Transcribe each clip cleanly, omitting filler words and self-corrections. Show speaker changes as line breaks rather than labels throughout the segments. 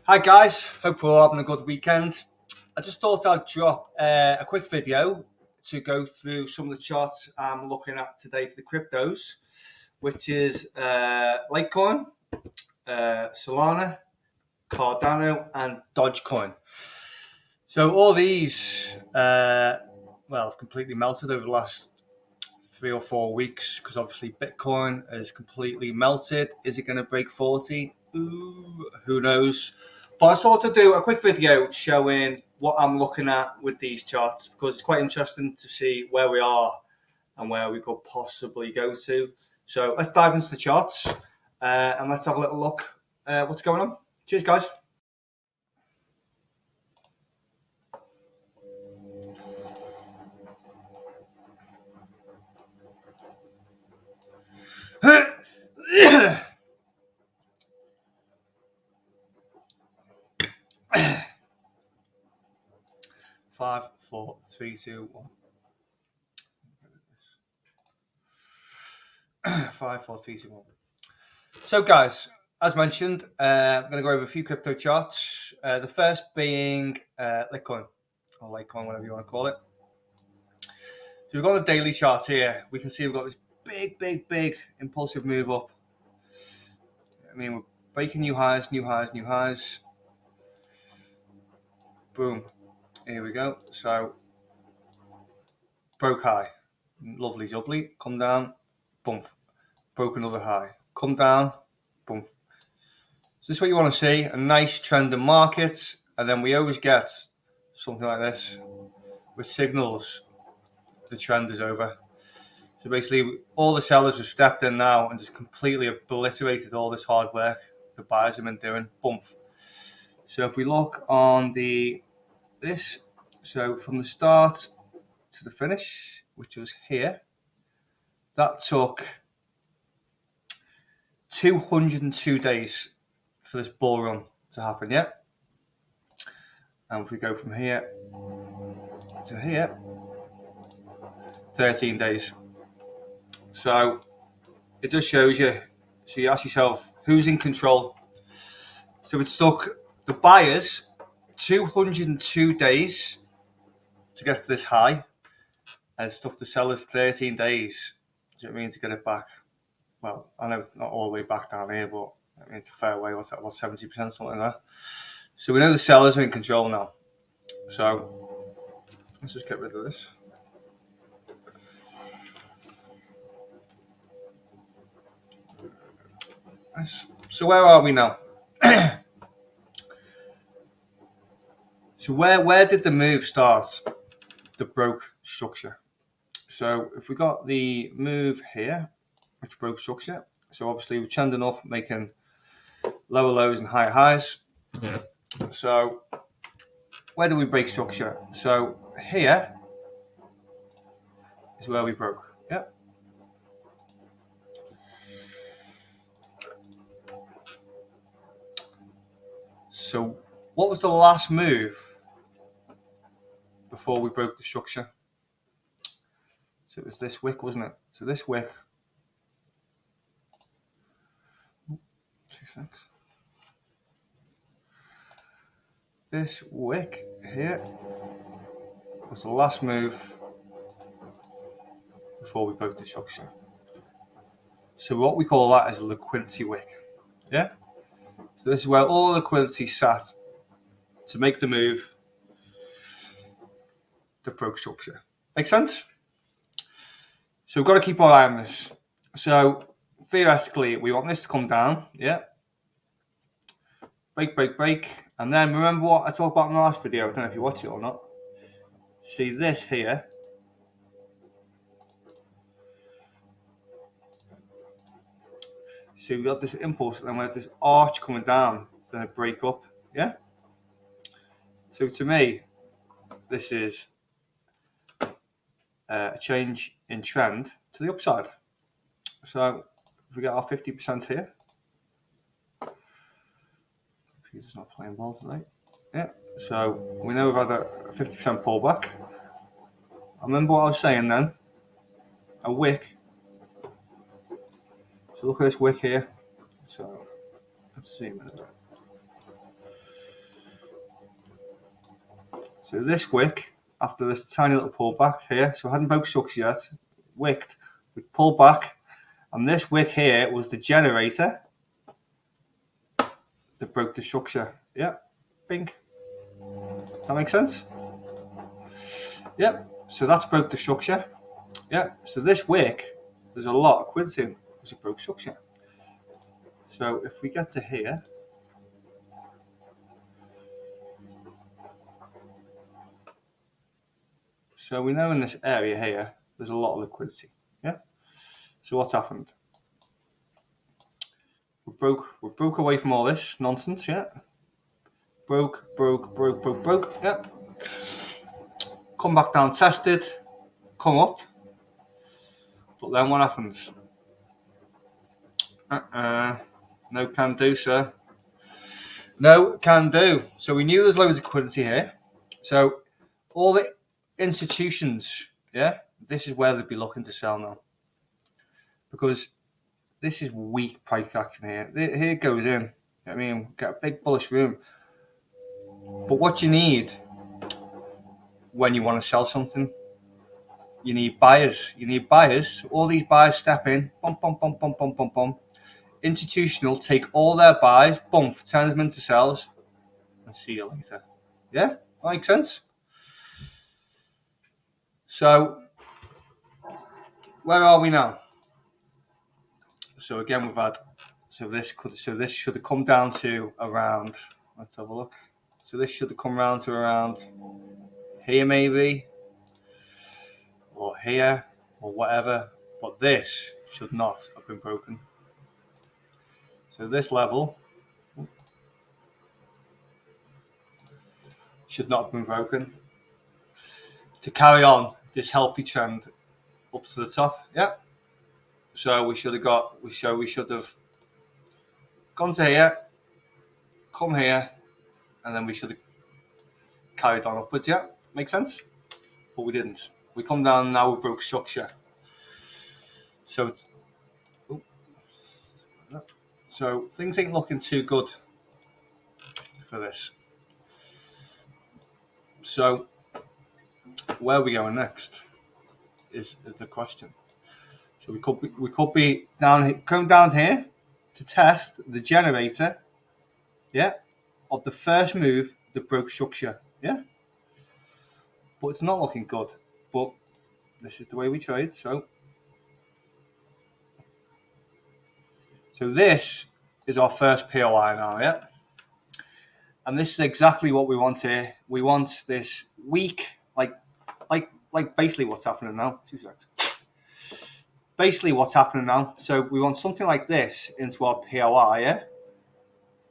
Hi guys, hope we're all having a good weekend. I just thought I'd drop a quick video to go through some of the charts I'm looking at today for the cryptos, which is LITECOIN, SOLANA, CARDANO, and Dodgecoin. So all these, have completely melted over the last 3 or 4 weeks because obviously Bitcoin has completely melted. Is it going to break 40? Ooh, who knows? But I thought I'd do a quick video showing what I'm looking at with these charts because it's quite interesting to see where we are and where we could possibly go to. So let's dive into the charts and let's have a little look what's going on. Cheers, guys. Five, four, three, two, one. 5, 4, 3, 2, 1. So, guys, as mentioned, I'm going to go over a few crypto charts. The first being LITECOIN, or LITECOIN, whatever you want to call it. So we've got the daily chart here. We can see we've got this big impulsive move up. I mean, we're breaking new highs. Boom. Here we go. So, broke high. Lovely jubbly. Come down. Boom. Broke another high. Come down. Boom. So this is what you want to see. A nice trend in markets. And then we always get something like this, which signals the trend is over. So basically, all the sellers have stepped in now and just completely obliterated all this hard work the buyers have been doing. Boom. So if we look on so from the start to the finish, which was here, that took 202 days for this bull run to happen, yeah? And if we go from here to here, 13 days. So it just shows you, so you ask yourself, who's in control? So it took the buyers 202 days to get to this high, and it took the sellers 13 days. Do you know what I mean, to get it back? Well, I know not all the way back down here, but I mean, it's a fair way. What's that, about 70%, something like that? So we know the sellers are in control now. So let's just get rid of this. So where are we now? So where did the move start? The broke structure. So if we got the move here, which broke structure, so obviously we're trending up, making lower lows and higher highs. Yeah. So where do we break structure? So here is where we broke. Yeah. So what was the last move before we broke the structure? So it was this wick, wasn't it? So this wick. 2 seconds. This wick here was the last move before we broke the structure. So what we call that is a liquidity wick. Yeah? So this is where all the liquidity sat to make the move, the broke structure. Make sense? So we've got to keep our eye on this. So theoretically, we want this to come down, yeah? Break. And then remember what I talked about in the last video? I don't know if you watched it or not. See this here. So we got this impulse, and then we have this arch coming down, then a break up, yeah? So to me, this is a change in trend to the upside. So if we get our 50% here, he's not playing ball today. Yeah, so we know we've had a 50% pullback. I remember what I was saying then, a wick. So look at this wick here. So let's zoom in a bit. So this wick, after this tiny little pullback here, so I hadn't broke structure yet, wicked, we pulled back, and this wick here was the generator that broke the structure. Yeah, bing. That makes sense? Yeah, so that's broke the structure. Yeah, so this wick, there's a lot of liquidity in because it broke structure. So if we get to here, so we know in this area here, there's a lot of liquidity. Yeah. So what's happened? We broke away from all this nonsense. Yeah. Broke. Yeah. Come back down, tested, come up. But then what happens? No can do, sir. No can do. So we knew there's loads of liquidity here. So all the institutions, yeah, this is where they'd be looking to sell now. Because this is weak price action here. Here it goes in. I mean, get a big bullish room. But what you need when you want to sell something, you need buyers. You need buyers. All these buyers step in. Bum, bum, bum, bum, bum, bum, bum. Institutional take all their buys, bump, turns them into sells, and see you later. Yeah? That makes sense? So, where are we now? So again, we've had, so this should have come down to around, let's have a look. So this should have come around to around here maybe, or here, or whatever. But this should not have been broken. So this level should not have been broken to carry on this healthy trend up to the top. Yeah. So we should have gone to here, come here, and then we should have carried on upwards. Yeah, makes sense. But we didn't. We come down now. We broke structure. So things ain't looking too good for this. So where are we going next? Is the question. So we could be coming down here to test the generator, yeah, of the first move that broke structure, yeah. But it's not looking good. But this is the way we trade. So this is our first POI now, yeah. And this is exactly what we want here. We want this weak, like basically what's happening now. 2 seconds. Basically what's happening now. So we want something like this into our POI, yeah?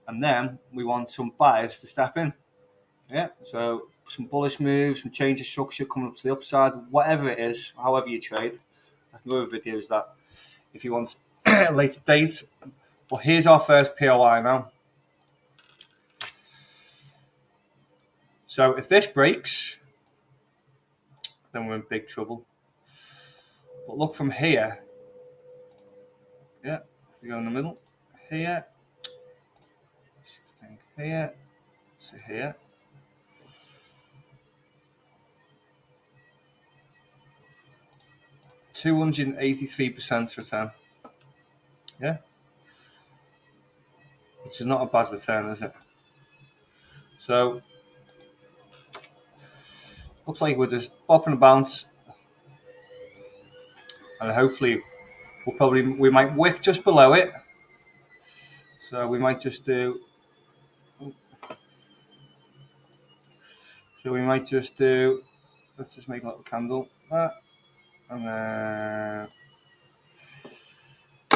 And then we want some buyers to step in. Yeah. So some bullish moves, some change of structure coming up to the upside, whatever it is, however you trade. I can go over videos that if you want later dates. But here's our first POI now. So if this breaks, then we're in big trouble. But look from here. Yeah, if we go in the middle, here, here to here. %283 return. Yeah. Which is not a bad return, is it? So looks like we're just bopping a bounce. And hopefully we might wick just below it. So we might just do let's just make a little candle, that, and then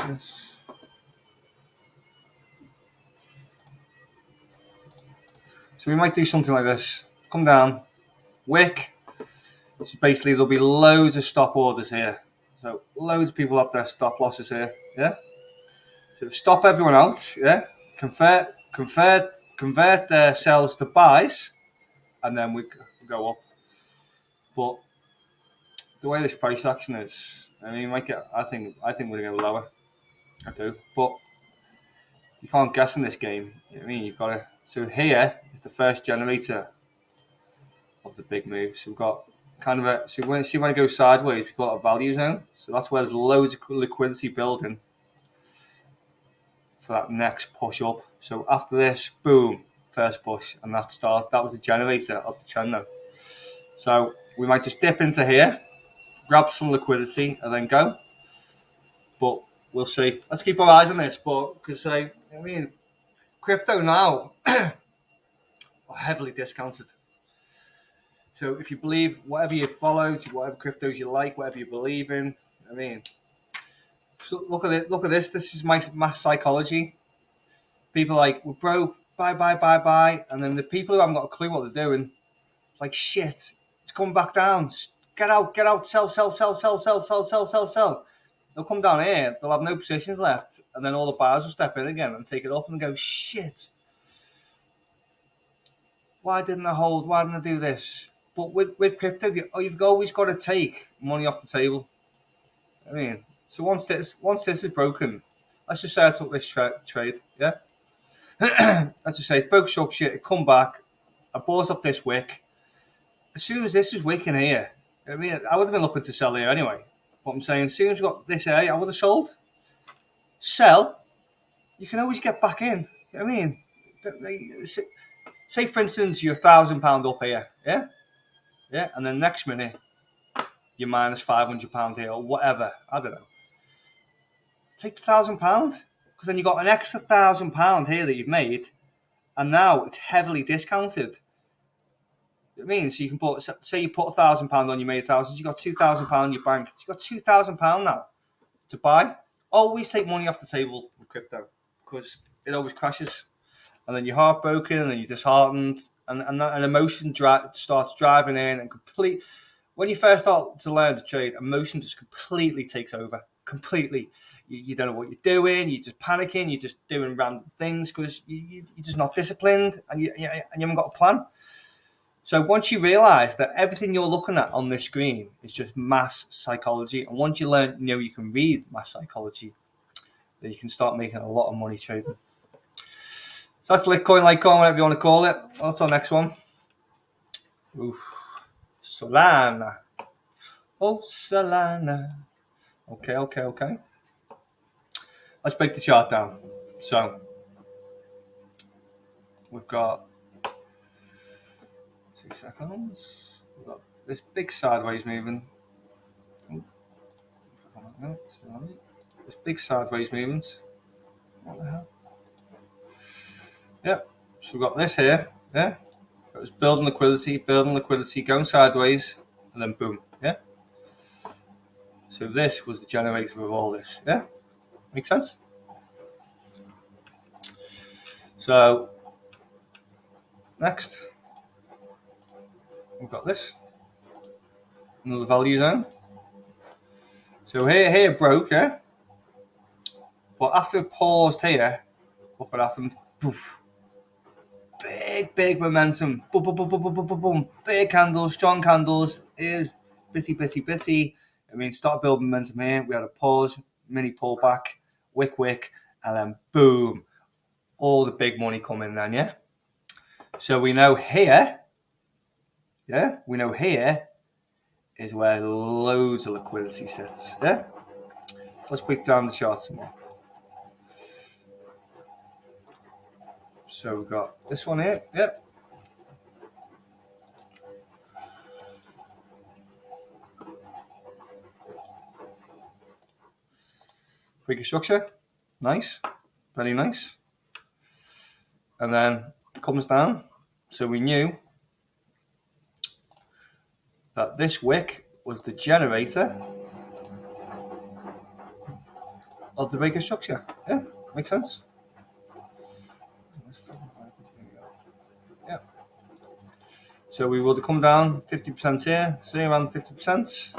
this. So we might do something like this, come down, wick. So basically there'll be loads of stop orders here. So loads of people have their stop losses here, yeah? So stop everyone out, yeah? Convert their sells to buys, and then we go up. But the way this price action is, I mean, I think we're gonna go lower. I do, but you can't guess in this game. You know what I mean, you've got to. So here is the first generator of the big move. So we've got kind of a, so when it goes sideways, we've got a value zone. So that's where there's loads of liquidity building for that next push up. So after this, boom, first push, and that was the generator of the trend now. So we might just dip into here, grab some liquidity, and then go. But we'll see. Let's keep our eyes on this. But because I mean, crypto now are heavily discounted. So if you believe whatever you followed, whatever cryptos you like, whatever you believe in, I mean, so look at it. Look at this. This is my psychology. People are like, we're broke, buy, and then the people who haven't got a clue what they're doing, it's like shit. It's coming back down. Get out, sell. They'll come down here. They'll have no positions left, and then all the buyers will step in again and take it up and go, shit. Why didn't I hold? Why didn't I do this? But with crypto, you've always got to take money off the table. I mean, so once this is broken, let's just say I took this trade, yeah? Let's just say it broke shit, it come back, I bought up this wick. As soon as this is wicking here, I mean, I would have been looking to sell here anyway. What I'm saying, as soon as we got this here, I would have sold. Sell, you can always get back in. You know what I mean? Say, for instance, you're £1,000 up here, yeah? Yeah, and then next minute, you're minus £500 here or whatever. I don't know. Take the £1,000 because then you got an extra £1,000 here that you've made, and now it's heavily discounted. It means you can put, say, you put £1,000 on, you made thousands. You got £2,000 in your bank. You got £2,000 now to buy. Always take money off the table with crypto because it always crashes, and then you're heartbroken, and then you're disheartened, and an emotion starts driving in and complete. When you first start to learn to trade, emotion just completely takes over. Completely. You don't know what you're doing. You're just panicking. You're just doing random things because you're just not disciplined and you haven't got a plan. So once you realise that everything you're looking at on this screen is just mass psychology, and once you you can read mass psychology, then you can start making a lot of money trading. So that's LITECOIN, whatever you want to call it. What's our next one? Oof. Solana. Oh, Solana. Okay. Let's break the chart down. So we've got 2 seconds. We've got this big sideways movement. This big sideways movement. What the hell? Yep. So we've got this here. Yeah. Got this building liquidity, going sideways, and then boom. Yeah. So this was the generator of all this. Yeah. Makes sense? So next, we've got this. Another value zone. So here it broke, yeah? But after it paused here, look what happened. Poof. Big momentum. Boom, boom, boom, boom, boom, boom, boom, boom. Big candles, strong candles. Here's bitty. I mean, start building momentum here. We had a pause, mini pullback, wick, and then boom. All the big money coming then, yeah? So we know here, is where loads of liquidity sits, yeah? So let's break down the chart some more. So we've got this one here, yeah. Break structure, nice, very nice. And then it comes down. So we knew that this wick was the generator of the breaker structure. Yeah, makes sense. Yeah. So we would have come down 50% here, say around 50%.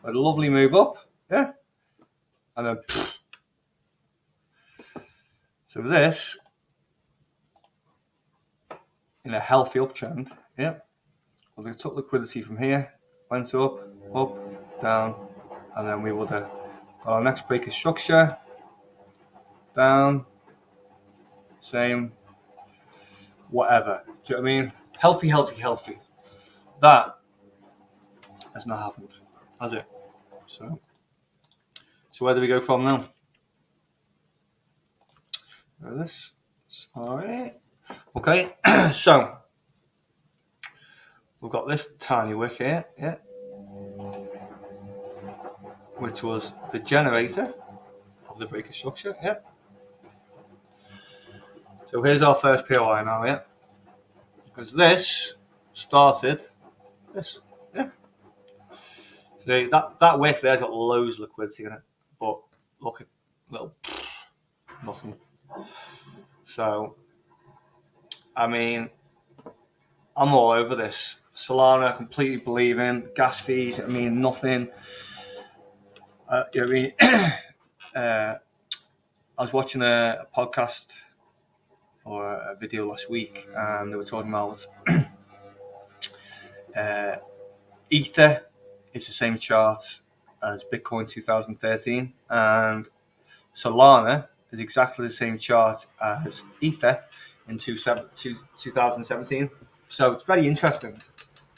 A lovely move up, yeah. And then, so this, in a healthy uptrend, yeah. Well, we took liquidity from here, went up, down, and then we would have got our next breaker structure, down, same, whatever. Do you know what I mean? Healthy. that has not happened, has it? So where do we go from now? This. Sorry. Okay. So we've got this tiny wick here, yeah, which was the generator of the breaker structure, yeah. So here's our first POI now, yeah. Because this started this, yeah. So that wick there's got loads of liquidity in it, but look at little nothing. So I mean, I'm all over this. Solana, completely believe in. Gas fees, I mean, nothing. You know what I mean? I was watching a podcast or a video last week, and they were talking about Ether is the same chart as Bitcoin 2013, and Solana is exactly the same chart as Ether in 2017. So it's very interesting.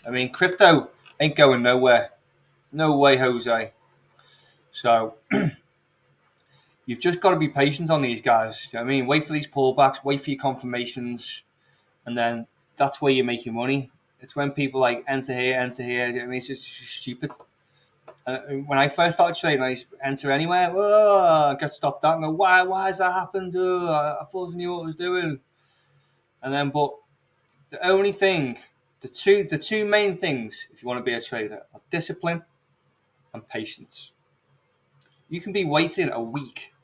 I mean, crypto ain't going nowhere. No way, Jose. So you've just got to be patient on these guys. You know what I mean, wait for these pullbacks, wait for your confirmations, and then that's where you're making money. It's when people like enter here. I mean, it's just stupid. And when I first started trading, I used to enter anywhere, get stopped out and go, why has that happened? I thought I knew what I was doing. And then, but the only thing, the two main things, if you want to be a trader, are discipline and patience. You can be waiting a week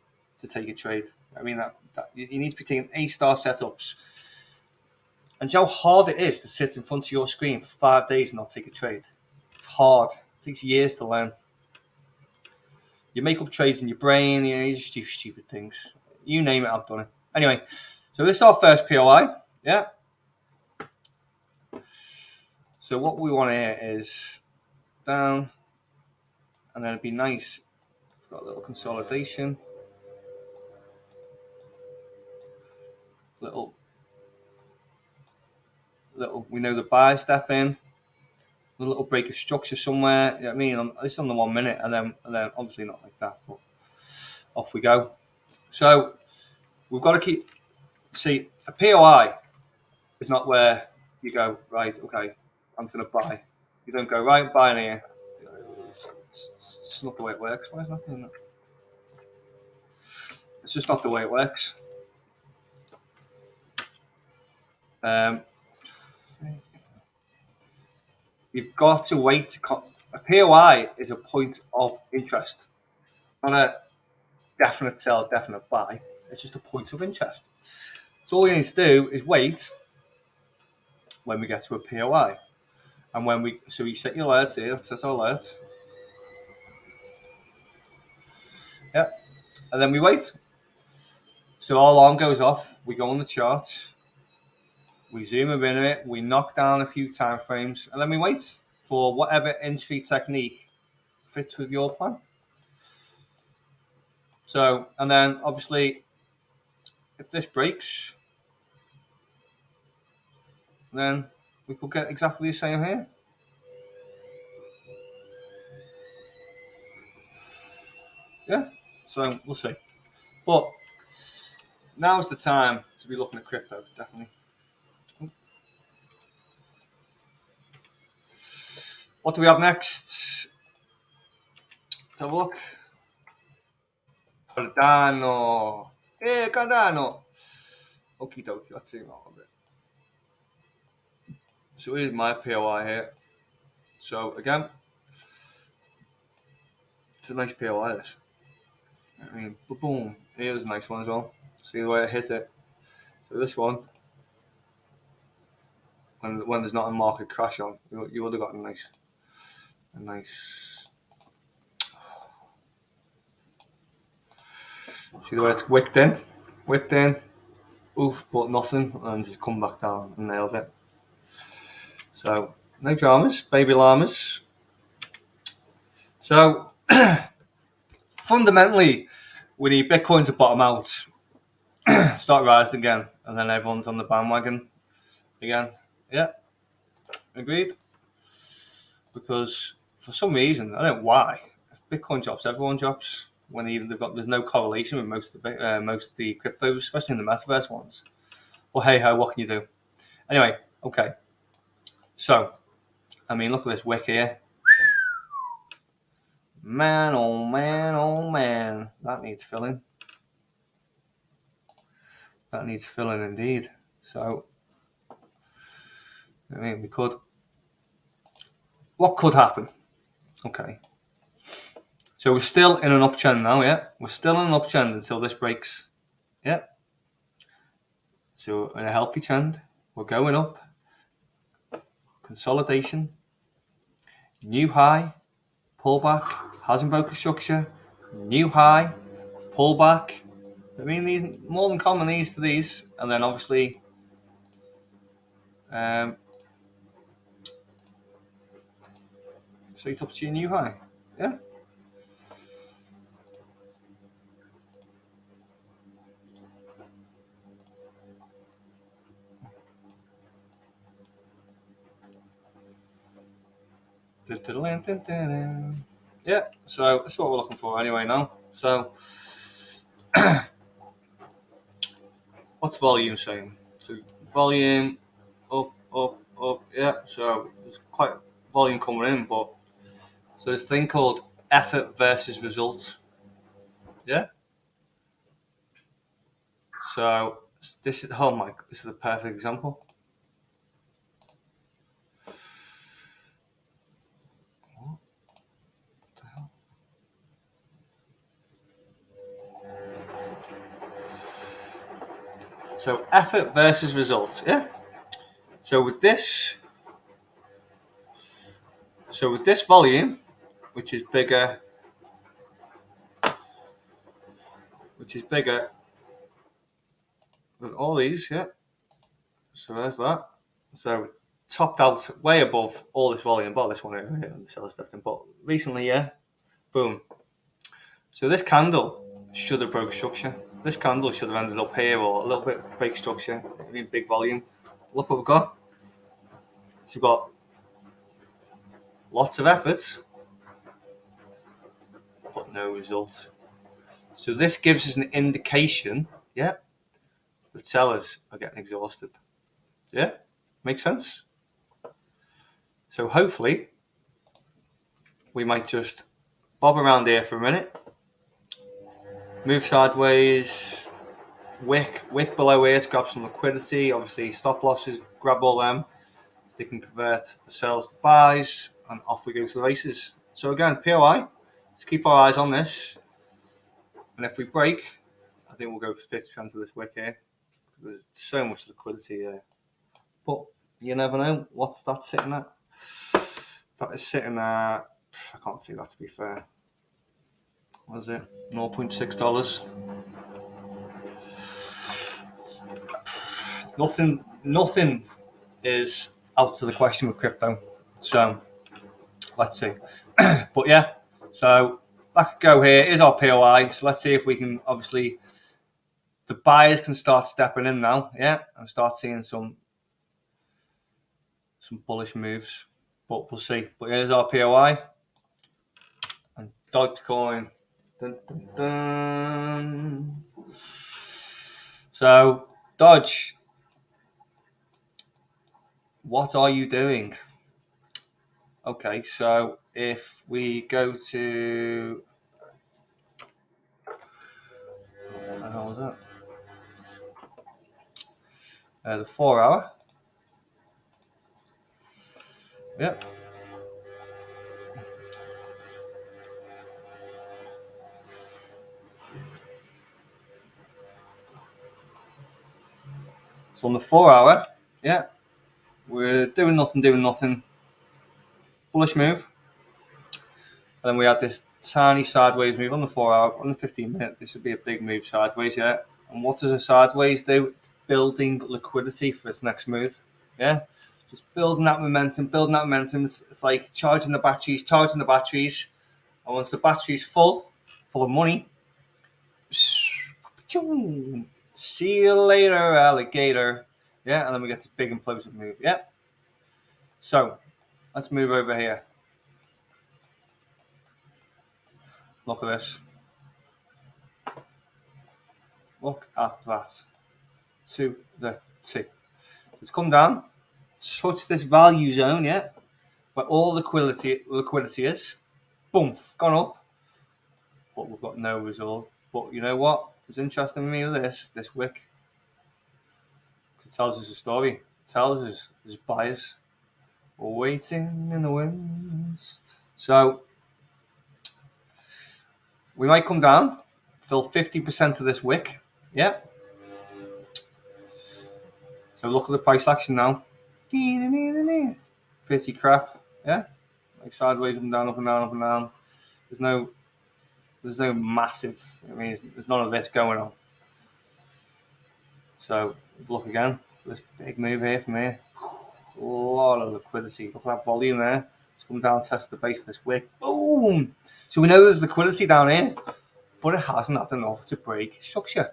to take a trade. I mean, that you need to be taking A-star setups. And you know how hard it is to sit in front of your screen for 5 days and not take a trade? It's hard. It takes years to learn. You make up trades in your brain, you just do stupid things. You name it, I've done it. Anyway, so this is our first POI, yeah? So what we want here is down, and then it'd be nice. We've got a little consolidation. Little, we know the buy step in. A little break of structure somewhere. You know what I mean? This is on the 1 minute, and then obviously not like that, but off we go. So we've got to see a POI is not where you go, right, okay, I'm going to buy. You don't go, right, buying here. It's not the way it works. Why is that doing that? It's just not the way it works. You've got to wait. A POI is a point of interest, not a definite sell, definite buy. It's just a point of interest. So all you need to do is wait when we get to a POI. And so you set your alerts here, let's set our alert. Yeah. And then we wait. So our alarm goes off, we go on the chart, we zoom in a bit, we knock down a few time frames, and then we wait for whatever entry technique fits with your plan. So, and then obviously, if this breaks, then we could get exactly the same here. Yeah, so we'll see. But now's the time to be looking at crypto, definitely. What do we have next? Let's have a look. Cardano. Hey, Cardano. Okie dokie, let's see all of it. So here's my POI here. So again, it's a nice POI this. I mean, boom. Here's a nice one as well. See the way I hit it. So this one, when there's not a market crash on, you would have got a nice. See the way it's wicked in, oof, but nothing, and just come back down and nailed it. So no dramas, baby llamas. So fundamentally, we need Bitcoin to bottom out, start rising again, and then everyone's on the bandwagon again. Yeah, agreed. because for some reason, I don't know why, if Bitcoin drops, everyone drops. When even there's no correlation with most of the cryptos, especially in the metaverse ones. Well, hey ho, what can you do? Anyway, okay. So, I mean, look at this wick here. Man, oh man, oh man, that needs filling. That needs filling indeed. So, I mean, what could happen? Okay. So we're still in an uptrend now, yeah? We're still in an uptrend until this breaks. Yeah. So in a healthy trend, we're going up. Consolidation. New high. Pullback. Hasn't broken structure. New high. Pullback. I mean, these more than common these to these. And then obviously straight up to your new high. Yeah. Yeah, so that's what we're looking for anyway now. So what's volume saying? So volume up, up, up. Yeah, so there's quite volume coming in, but so this thing called effort versus result. Yeah. So this is this is a perfect example. So effort versus results, yeah. So with this volume, which is bigger than all these, yeah. So there's that. So it's topped out way above all this volume, but this one here, the seller stepped in. But recently, yeah, boom. So this candle should have broke structure. This candle should have ended up here or a little bit break structure, maybe big volume. Look what we've got. So we've got lots of efforts, but no result. So this gives us an indication, yeah, that sellers are getting exhausted. Yeah, makes sense. So hopefully we might just bob around here for a minute, move sideways, wick below here to grab some liquidity. Obviously stop losses, grab all them so they can convert the sells to buys, and off we go to the races. So again, POI, let's keep our eyes on this, and if we break, I think we'll go for 50% of this wick here. There's so much liquidity here, but you never know what's that sitting at. That is sitting at, I can't see that to be fair. What is it? $0.6. Nothing is out of the question with crypto. So let's see. But yeah, so that could go here. Here's our POI. So let's see if we can, obviously, the buyers can start stepping in now, yeah, and start seeing some bullish moves. But we'll see. But here's our POI. And Dodgecoin. Dun, dun, dun. So, Dodge, what are you doing? Okay, so if we go to, what the hell was that? The 4 hour. Yep. So on the 4 hour, yeah, we're doing nothing. Bullish move. And then we had this tiny sideways move on the 4 hour. On the 15-minute, this would be a big move sideways, yeah. And what does a sideways do? It's building liquidity for its next move, yeah. Just building that momentum. It's like charging the batteries. And once the battery's full of money, see you later, alligator. Yeah, and then we get this big implosive move. Yeah. So let's move over here. Look at this. Look at that. To the T. It's come down, touched this value zone, yeah, where all liquidity is. Boom, gone up. But we've got no result. But you know what? It's interesting to me with this wick. It tells us a story. It tells us there's buyers waiting in the winds. So we might come down, fill 50% of this wick. Yeah. So look at the price action now. Pretty crap. Yeah. Like sideways, up and down, up and down, up and down. There's no massive. I mean, there's none of this going on. So look again. This big move here from here. A lot of liquidity. Look at that volume there. It's come down, test the base of this wick. Boom. So we know there's liquidity down here, but it hasn't had enough to break structure.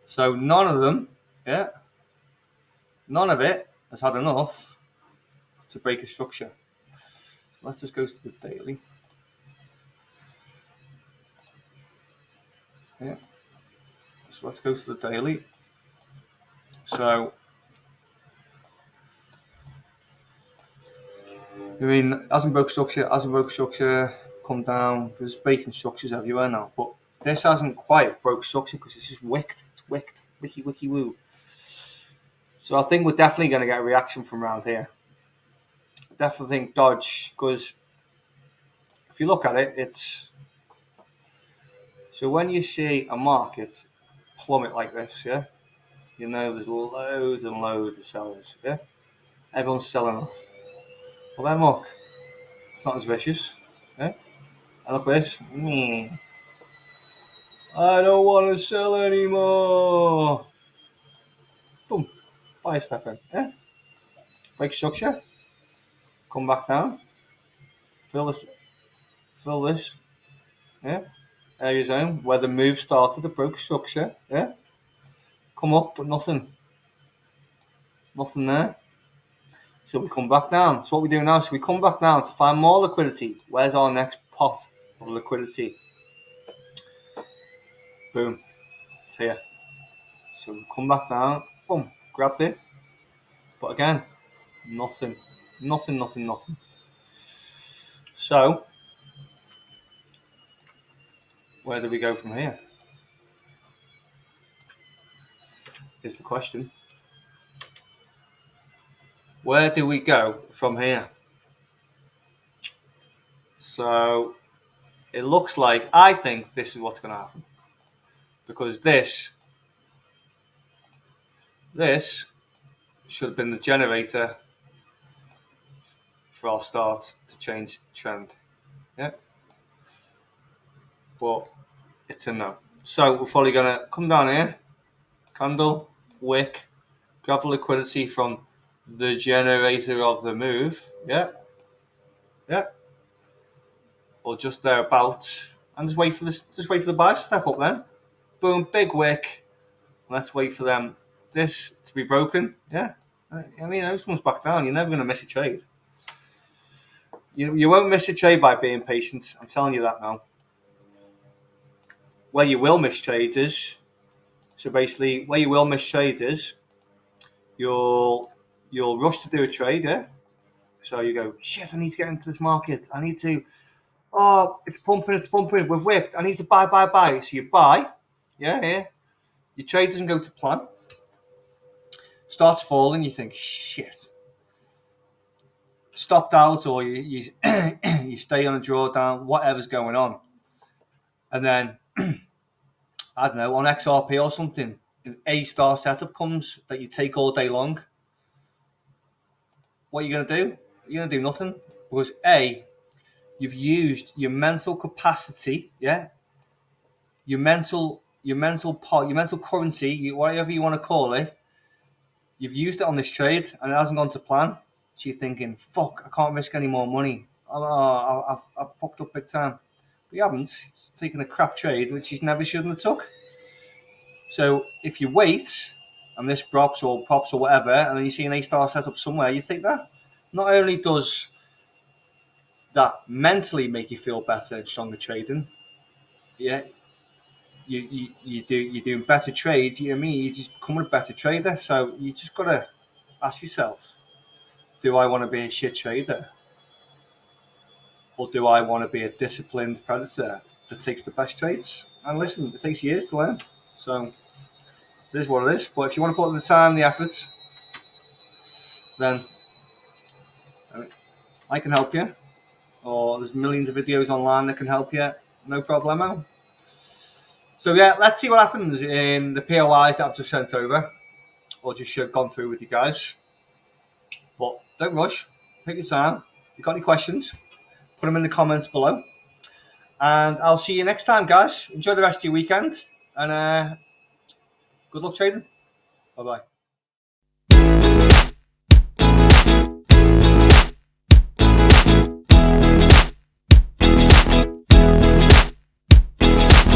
So none of them, yeah, none of it has had enough to break a structure. So let's just go to the daily. Yeah. So let's go to the daily. So I mean, hasn't broke structure, come down. There's breaking structures everywhere now, but this hasn't quite broke structure because it's just wicked. It's wicked. Wicky woo. So I think we're definitely going to get a reaction from around here. I definitely think Dodge, because if you look at it, it's... So when you see a market plummet like this, yeah, you know there's loads and loads of sellers, yeah? Everyone's selling off. Well then look, it's not as vicious, yeah? And look at this. I don't want to sell anymore. Boom. Buy a step in, yeah? Break structure. Come back down. Fill this, yeah? Area zone where the move started, the broke structure, yeah? Come up, but nothing there. So we come back down. So what we do now, so we come back down to find more liquidity. Where's our next pot of liquidity? Boom. It's here. So we come back down. Boom. Grabbed it. But again, nothing. So, where do we go from here? Is the question. Where do we go from here? So, it looks like, I think this is what's going to happen. Because this should have been the generator for our start to change trend. Yeah. But it's a no. So we're probably going to come down here, candle, wick, grab the liquidity from the generator of the move. Yeah. Or just thereabouts. And just wait for the buys to step up then. Boom, big wick. Let's wait for them. This to be broken. Yeah. I mean, it always comes back down. You're never going to miss a trade. You won't miss a trade by being patient. I'm telling you that now. Where you will miss trades is, so basically, where you will miss trades is, you'll rush to do a trade, yeah? So you go, shit, I need to get into this market. I need to, it's pumping, we've whipped. I need to buy. So you buy, yeah. Your trade doesn't go to plan. Starts falling, you think, shit. Stopped out, or you you stay on a drawdown, whatever's going on. And then, I don't know, on XRP or something, an A-star setup comes that you take all day long. What are you going to do? You're going to do nothing. Because A, you've used your mental capacity, yeah? Your mental currency, whatever you want to call it, you've used it on this trade and it hasn't gone to plan. So you're thinking, fuck, I can't risk any more money. I've fucked up big time. But you haven't. It's taken a crap trade, which you never shouldn't have took. So if you wait and this drops or pops or whatever, and then you see an A-star setup somewhere, you take that. Not only does that mentally make you feel better and stronger trading. Yeah, you're doing better trades. You know what I mean? You just becoming a better trader. So you just gotta ask yourself, do I want to be a shit trader, or do I want to be a disciplined predator that takes the best trades? And listen, it takes years to learn. So it is what it is. But if you want to put in the time, the effort, then I can help you. Or there's millions of videos online that can help you. No problemo. So yeah, let's see what happens in the POIs that I've just sent over, or just gone through with you guys. But don't rush. Take your time. If you've got any questions, put them in the comments below. And I'll see you next time, guys. Enjoy the rest of your weekend. And good luck trading. Bye-bye.